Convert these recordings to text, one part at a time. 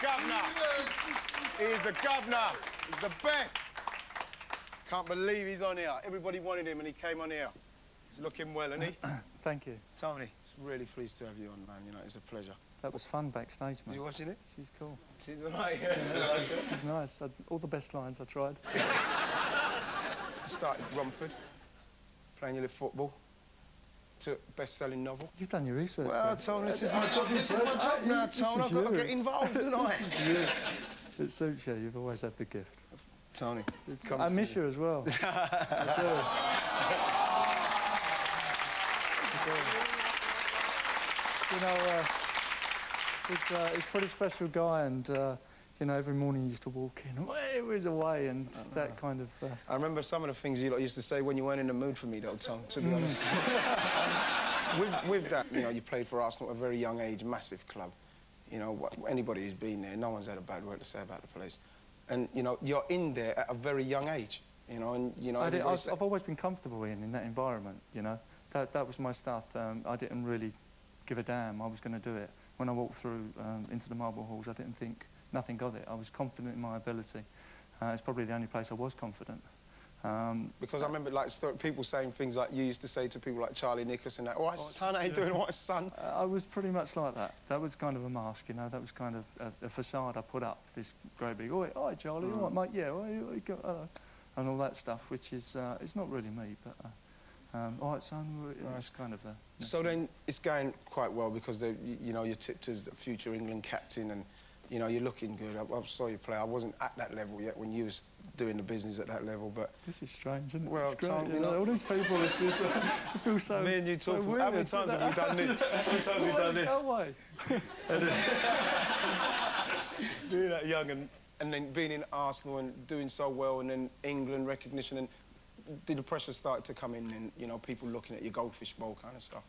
governor. He is the governor. He's the best. Can't believe he's on here. Everybody wanted him and he came on here. He's looking well, isn't he? Thank you. Tony, it's really pleased to have you on, man. You know, it's a pleasure. That was fun backstage, man. You watching it? She's cool. She's all right, yeah. Yeah, she's nice. All the best lines I tried. Started Romford, playing your little football. Took best-selling novel. You've done your research. Well, Tony, this is my job. This is my job now, Tony. I've got to get involved, don't I? It suits you. You've always had the gift. Tony, I miss you as well. I do. You know, he's a pretty special guy, and you know, every morning he used to walk in, he was away, and that kind of... I remember some of the things you lot used to say when you weren't in the mood for me, though, Tom, to be honest. with that, you know, you played for Arsenal at a very young age, massive club. You know, anybody who's been there, no one's had a bad word to say about the place. And, you know, you're in there at a very young age, you know, and, you know... I've always been comfortable in that environment, you know. That was my stuff. I didn't really give a damn. I was going to do it. When I walked through into the marble halls, I didn't think nothing of it. I was confident in my ability. It's probably the only place I was confident. Because I remember, like, people saying things like you used to say to people like Charlie Nicholas and that, "Oh, son, how you doing? What, son?" I was pretty much like that. That was kind of a mask, you know. That was kind of a facade I put up, this great big, "Oi, hi, Charlie, all right, mate? Yeah, oi, hello," and all that stuff, which is, it's not really me, but, all right, son, it's kind of a... So then it's going quite well because, you know, you're tipped as the future England captain and, you know, you're looking good. I saw you play. I wasn't at that level yet when you was doing the business at that level, but... This is strange, isn't it? Well, it's great, Tom, you know, all these people, it feels so... Me and you so talk... weird, how many times have we done this? How many times have we done this? Go away. Being that young and then being in Arsenal and doing so well and then England recognition and did the pressure start to come in and, you know, people looking at your goldfish bowl kind of stuff?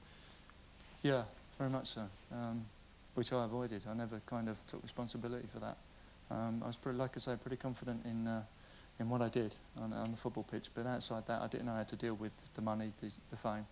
Yeah, very much so. Which I avoided. I never kind of took responsibility for that. I was, pretty, like I say, pretty confident in what I did on the football pitch, but outside that, I didn't know how to deal with the money, the fame,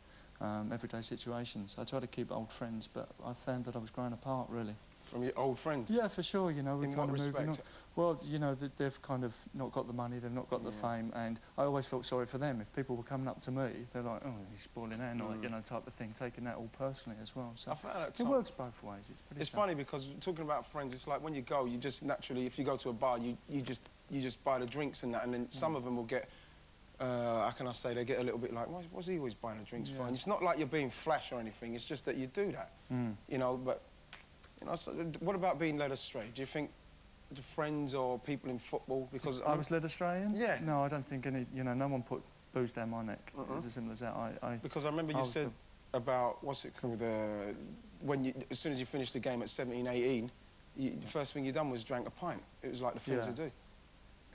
everyday situations. I tried to keep old friends, but I found that I was growing apart, really. From your old friends? Yeah, for sure, you know, we're in kind what of moving respect? on. Well, you know, they've kind of not got the money, they've not got the fame, and I always felt sorry for them. If people were coming up to me, they're like, "Oh, he's spoiling our night," you know, type of thing, taking that all personally as well. So I found that it works both ways. It's pretty. It's funny because talking about friends, it's like when you go, you just naturally, if you go to a bar, you just buy the drinks and that, and then some of them will get, how can I say, they get a little bit like, what's he always buying the drinks for? And it's not like you're being flash or anything, it's just that you do that, you know, but, you know, so what about being led astray? Do you think the friends or people in football, because... I was led astray in? Yeah. No, I don't think any, you know, no one put booze down my neck. It's as simple as that. Because I remember you said about, what's it called, when you, as soon as you finished the game at 17, 18, the first thing you done was drank a pint. It was like the thing to do.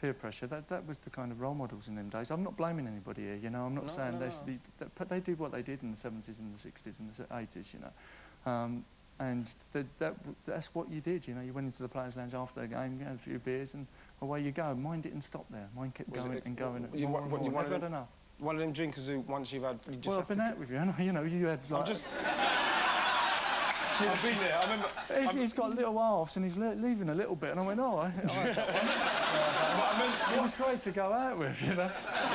Peer pressure, that was the kind of role models in them days. I'm not blaming anybody here, you know, I'm not saying they did what they did in the 70s and the 60s and the 80s, you know. And that's what you did, you know. You went into the players' lounge after the game, you had a few beers, and away you go. Mine didn't stop there. Mine kept going and going. You never had enough. One of them drinkers who, once you've had... You just well, I've been out with you, you know, you had like... I've been there, I remember... He's got little halves and he's leaving a little bit, and I went, oh, I had that one. It was great to go out with, you know,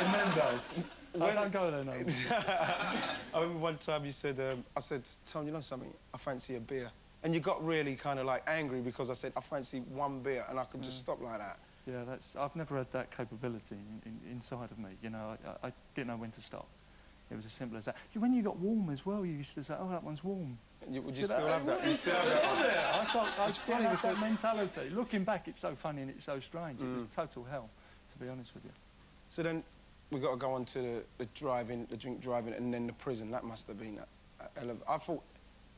in them days. I don't go there no more. I remember one time you said, I said, "Tom, you know something? I fancy a beer." And you got really kind of like angry because I said, "I fancy one beer," and I could just stop like that. Yeah, I've never had that capability inside of me, you know. I didn't know when to stop. It was as simple as that. When you got warm as well, you used to say, "Oh, that one's warm." Would you still have that? You still have that? I still have that mentality. Looking back, it's so funny and it's so strange. It was total hell, to be honest with you. So then we got to go on to the driving, the drink driving, and then the prison. That must have been I thought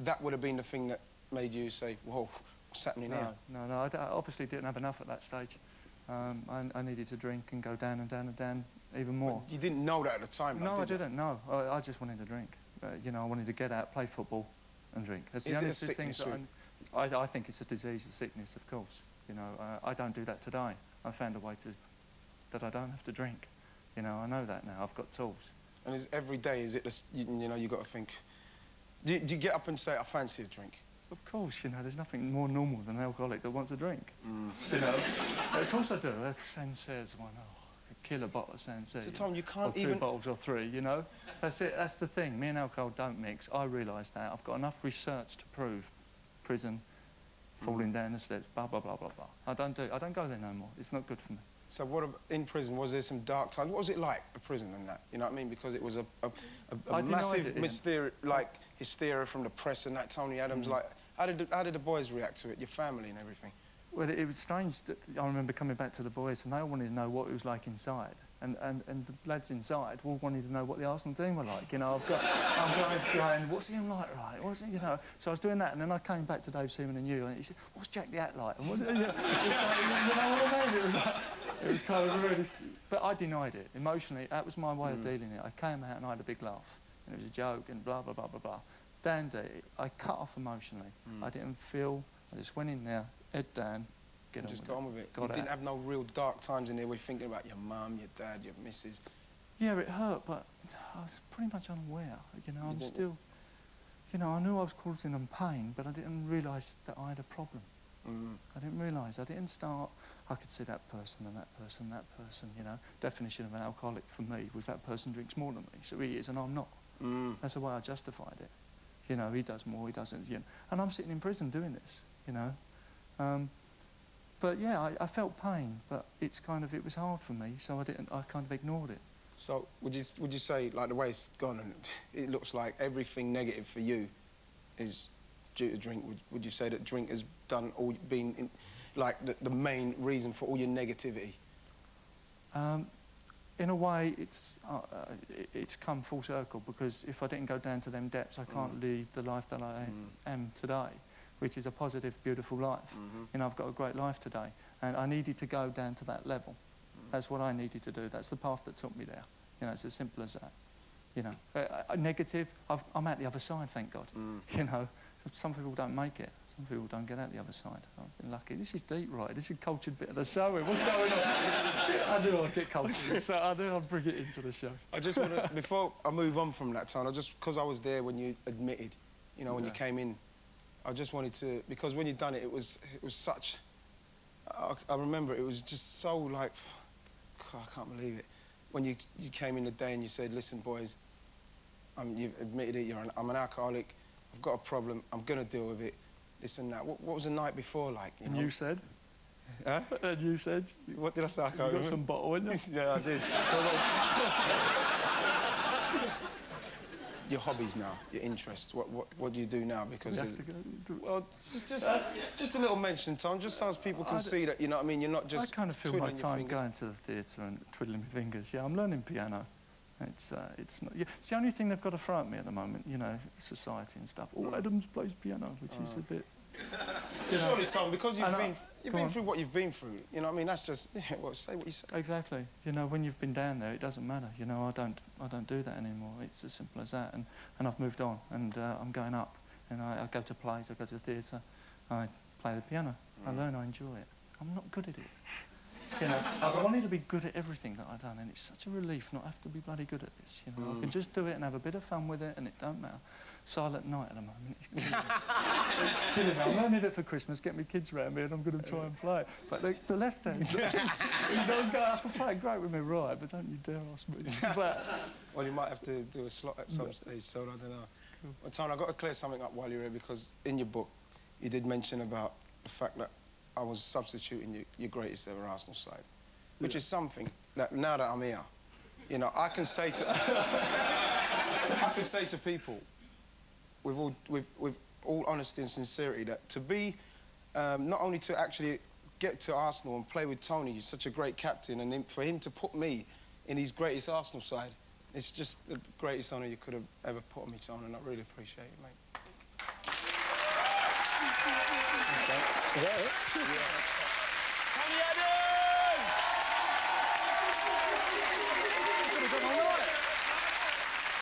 that would have been the thing that made you say, "Whoa, what's happening here?" No, I obviously didn't have enough at that stage. I needed to drink and go down and down and down even more. But you didn't know that at the time, though, No, I didn't, no. I just wanted to drink. You know, I wanted to get out, play football and drink. That's the only two things that I think it's a disease, a sickness, of course. You know, I don't do that today. I found a way that I don't have to drink. You know, I know that now. I've got tools. And every day, is it, you know, you've got to think... Do you get up and say, "I fancy a drink"? of course, you know, there's nothing more normal than an alcoholic that wants a drink. You know, of course I do. That's Sancerre's one. Oh, I could kill a bottle of Sancerre. So, Tom, you can't or two bottles or three, you know? That's it. That's the thing. Me and alcohol don't mix. I realise that. I've got enough research to prove prison, falling down the steps, blah, blah, blah, blah, blah. I don't go there no more. It's not good for me. So what in prison, was there some dark times? What was it like, the prison and that? You know what I mean? Because it was a massive hysteria from the press and that, Tony Adams. Like, how did the boys react to it, your family and everything? Well, it was strange. I remember coming back to the boys and they all wanted to know what it was like inside. And the lads inside all wanted to know what the Arsenal team were like. You know, I'm going, what's he like, right? What's he, you know? So I was doing that, and then I came back to Dave Seaman and you, and he said, what's Jack the Hat like? And what's it, you know what I mean? It was like, it was kind of really... But I denied it. Emotionally, that was my way of dealing with it. I came out and I had a big laugh. And it was a joke and blah, blah, blah, blah, blah. Dandy, I cut off emotionally. I didn't feel... I just went in there, head down, just got on with it. You didn't have no real dark times in there where you're thinking about your mum, your dad, your missus. Yeah, it hurt, but I was pretty much unaware. You know, I'm still... You know, I knew I was causing them pain, but I didn't realise that I had a problem. I didn't realise. I didn't start... I could see that person and that person and that person, you know. Definition of an alcoholic for me was that person drinks more than me, so he is and I'm not. That's the way I justified it. You know, he does more, he doesn't, you know. And I'm sitting in prison doing this, you know. But yeah, I felt pain, but it's kind of, it was hard for me, so I kind of ignored it. So would you say, like, the way it's gone, and it looks like everything negative for you is due to drink? Would you say that drink has been like the main reason for all your negativity? In a way, it's come full circle, because if I didn't go down to them depths, I can't lead the life that I am today, which is a positive, beautiful life. You know, I've got a great life today, and I needed to go down to that level. That's what I needed to do. That's the path that took me there. You know, it's as simple as that. You know, negative, I'm at the other side, thank God. You know, some people don't make it. Some people don't get out the other side. I've been lucky. This is deep, right? This is a cultured bit of the show. What's going on? I knew I'd get cultured, so I knew I'd bring it into the show. I just want to, before I move on from that time, because I was there when you admitted, you know, when you came in, I just wanted to, because when you done it, it was such, I remember it was just so like, God, I can't believe it. When you came in the day and you said, listen, boys, you've admitted it, I'm an alcoholic, I've got a problem, I'm going to deal with it, this and that. What was the night before like? You know? You said? Huh? And you said? What did I say? I can't remember. You got some bottle in you? Yeah, I did. Your hobbies now, your interests, what do you do now? Because you have to go well, just a little mention, Tom, just so as people can see that, you know what I mean, you're not just I kind of feel my time going to the theatre and twiddling my fingers. Yeah, I'm learning piano. It's not... Yeah, it's the only thing they've got to throw at me at the moment, you know, society and stuff. Oh, Adams plays piano, which is a bit... You know, surely, Tom, because you've been through what you've been through, you know what I mean, that's just... Yeah, well, say what you say. Exactly. You know, when you've been down there, it doesn't matter. You know, I don't do that anymore. It's as simple as that. And I've moved on, and I'm going up. And I go to plays, I go to the theatre, I play the piano. I learn, I enjoy it. I'm not good at it. You know, I wanted to be good at everything that I've done, and it's such a relief not have to be bloody good at this, you know. I can just do it and have a bit of fun with it, and it don't matter. Silent Night at the moment, it's killing me. It's killing me. I'm learning it for Christmas, get my kids round me, and I'm going to try and play it. But the left hand, you don't go up and play it great with me, right, but don't you dare ask me. But, well, you might have to do a slot at some stage, so I don't know. Cool. Well, Tony, I've got to clear something up while you're here, because in your book, you did mention about the fact that I was substituting your greatest ever Arsenal side, which is something that now that I'm here, you know, I can say to people with all honesty and sincerity that to be not only to actually get to Arsenal and play with Tony, he's such a great captain, and for him to put me in his greatest Arsenal side, it's just the greatest honour you could have ever put me, Tony, and I really appreciate it, mate. Is that it? Yeah.